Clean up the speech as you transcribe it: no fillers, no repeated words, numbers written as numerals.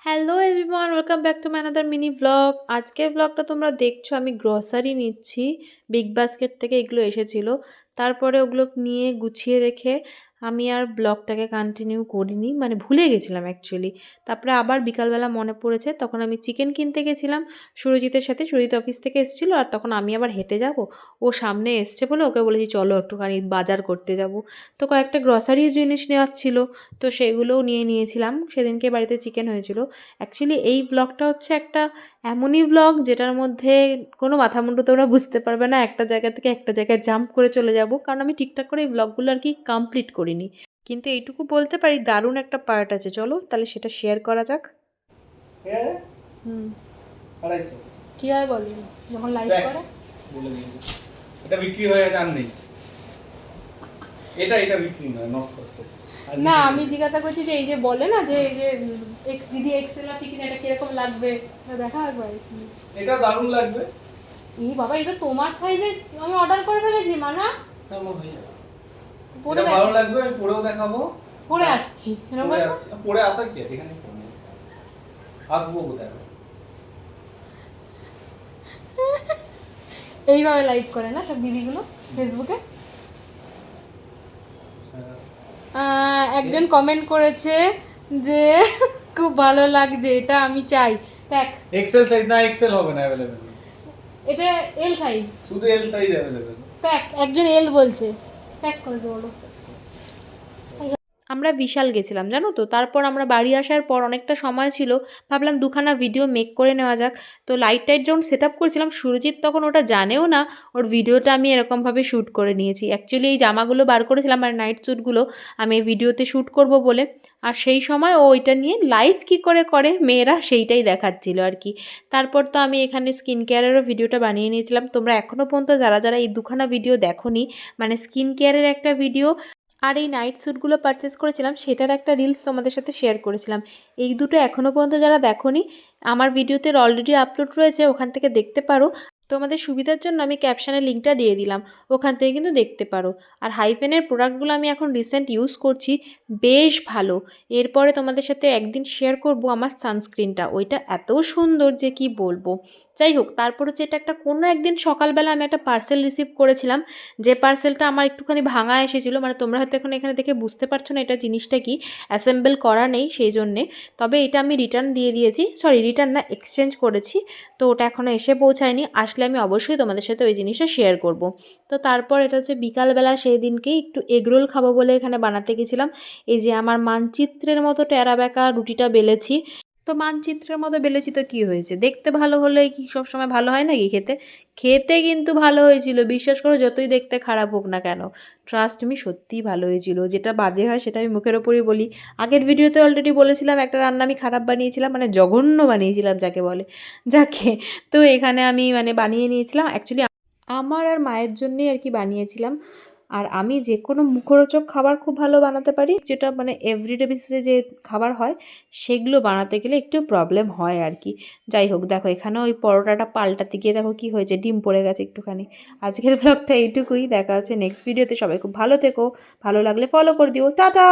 Hello everyone, welcome back to my another mini blog. আজকের ব্লগটা তোমরা দেখছো, আমি গ্রসারি নিচ্ছি। বিগ বাস্কেট থেকে এগুলো এসেছিলো, তারপরে ওগুলো নিয়ে গুছিয়ে রেখে আমি আর ব্লগটাকে কন্টিনিউ করিনি, মানে ভুলে গেছিলাম অ্যাকচুয়ালি। তারপরে আবার বিকালবেলা মনে পড়েছে, তখন আমি চিকেন কিনতে গেছিলাম সুরজিতের সাথে। সুরজিৎ অফিস থেকে এসেছিলো, আর তখন আমি আবার হেঁটে যাব, ও সামনে এসছে বলে ওকে বলেছি চলো একটুখানি বাজার করতে যাব। তো কয়েকটা গ্রসারি জিনিস নেওয়ার ছিল, তো সেগুলোও নিয়ে নিয়েছিলাম। সেদিনকে বাড়িতে চিকেন হয়েছিল। অ্যাকচুয়ালি এই ব্লগটা হচ্ছে একটা এমনই ব্লগ যেটার মধ্যে কোনো মাথা মুন্ডু তোমরা বুঝতে পারবে না, একটা জায়গা থেকে একটা জায়গায় জাম্প করে চলে যাব, কারণ আমি ঠিকঠাক করে এই ব্লগগুলো আর কি কমপ্লিট করিনি। কিন্তু এইটুকু বলতে পারি দারুণ একটা পার্ট আছে, চলো তাহলে সেটা শেয়ার করা যাক। কি হয় বল, যখন লাইভ করে বলে দিয়েছি এটা বিক্রি হয়ে গেছে, আর নেই। এটা বিক্রি নয়, নট করছে না। আমি জিজ্ঞাসা করছি যে এই যে বলে না যে এই যে দিদি এক্সেল চিকেন, এটা কিরকম লাগবে দেখা একবার। এটা দারুণ লাগবে। এই বাবা, এটা তোমার সাইজে আমি অর্ডার করে ফেলেছি। মানা কেমন হয়ে যাবে, পরে ভালো লাগবে। আমি পরেও দেখাবো, পরে আসছি। পরে আসার কি আছে, এখানে আসবো কোথায়। এইভাবে লাইভ করে না সব দিদিগুলো ফেসবুকে। একজন কমেন্ট করেছে যে খুব ভালো লাগছে, এটা আমি চাই। প্যাক এক্সেল সাইজ না, এক্সেল হবে না अवेलेबल, এটা এল সাইজ, শুধু এল সাইজ अवेलेबल। প্যাক একজন এল বলছে, প্যাক করে দেবো। আমরা বিশাল গেছিলাম জানো তো। তারপর আমরা বাড়ি আসার পর অনেকটা সময় ছিল, ভাবলাম দুখানা ভিডিও মেক করে নেওয়া যাক। তো লাইট টাইট যখন সেট আপ করেছিলাম, সুরজিৎ তখন ওটা জানেও না ওর ভিডিওটা আমি এরকমভাবে শ্যুট করে নিয়েছি। অ্যাকচুয়ালি এই জামাগুলো বার করেছিলাম আর নাইট শ্যুটগুলো আমি এই ভিডিওতে শ্যুট করব বলে, আর সেই সময় ও ওইটা নিয়ে লাইভ কী করে করে মেয়েরা সেইটাই দেখাচ্ছিল আর কি। তারপর তো আমি এখানে স্কিন কেয়ারেরও ভিডিওটা বানিয়ে নিয়েছিলাম। তোমরা এখনও পর্যন্ত যারা যারা এই দুখানা ভিডিও দেখোনি, মানে স্কিন কেয়ারের একটা ভিডিও আর এই নাইট স্যুটগুলো পারচেস করেছিলাম সেটার একটা রিলস তোমাদের সাথে শেয়ার করেছিলাম, এই দুটো এখনও পর্যন্ত যারা দেখোনি আমার ভিডিওতে অলরেডি আপলোড রয়েছে, ওখান থেকে দেখতে পারো। তোমাদের সুবিধার জন্য আমি ক্যাপশানে লিঙ্কটা দিয়ে দিলাম, ওখান থেকে কিন্তু দেখতে পারো। আর হাইফেনের প্রোডাক্টগুলো আমি এখন রিসেন্ট ইউজ করছি, বেশ ভালো। এরপরে তোমাদের সাথে একদিন শেয়ার করব আমার সানস্ক্রিনটা, ওইটা এত সুন্দর যে কি বলবো। যাই হোক, তারপর হচ্ছে এটা একটা কোনো একদিন সকালবেলা আমি একটা পার্সেল রিসিভ করেছিলাম, যে পার্সেলটা আমার একটুখানি ভাঙা এসেছিলো, মানে তোমরা হয়তো এখন এখানে দেখে বুঝতে পারছো না এটা জিনিসটা কি, অ্যাসেম্বল করা নেই সেই জন্যে। তবে এটা আমি রিটার্ন দিয়ে দিয়েছি, সরি রিটার্ন না, এক্সচেঞ্জ করেছি। তো ওটা এখনও এসে পৌঁছায়নি, আসলে আমি অবশ্যই তোমাদের সাথে ওই জিনিসটা শেয়ার করব। তো তারপর এটা হচ্ছে বিকালবেলা, সেই দিনকেই একটু এগরোল খাবো বলে এখানে বানাতে গেছিলাম। এই যে আমার মানচিত্রের মতো টেরা বেঁকা রুটিটা বেলেছি। তো মানচিত্রের মতো বেলেছি তো কী হয়েছে, দেখতে ভালো হলে কি সবসময় ভালো হয় নাকি খেতে? খেতে কিন্তু ভালো হয়েছিল, বিশ্বাস করো, যতই দেখতে খারাপ হোক না কেন। ট্রাস্ট মি, সত্যিই ভালো হয়েছিল। যেটা বাজে হয় সেটা আমি মুখের ওপরই বলি। আগের ভিডিওতে অলরেডি বলেছিলাম একটা রান্না আমি খারাপ বানিয়েছিলাম, মানে জঘন্য বানিয়েছিলাম যাকে বলে। যাকে তো এখানে আমি মানে বানিয়ে নিয়েছিলাম অ্যাকচুয়ালি আমার আর মায়ের জন্যেই আর কি বানিয়েছিলাম। আর আমি যে কোনো মুখরোচক খাবার খুব ভালো বানাতে পারি, যেটা মানে এভরিডে বেসিসে যে খাবার হয় সেগুলো বানাতে গেলে একটু প্রবলেম হয় আর কি। যাই হোক, দেখো এখানে ওই পরোটাটা পাল্টাতে গিয়ে দেখো কি হয়েছে, ডিম পড়ে গেছে একটুখানি। আজকের ব্লগটা এইটুকুই, দেখা হচ্ছে নেক্সট ভিডিওতে। সবাই খুব ভালো থেকো, ভালো লাগলে ফলো করে দিও, টাটা।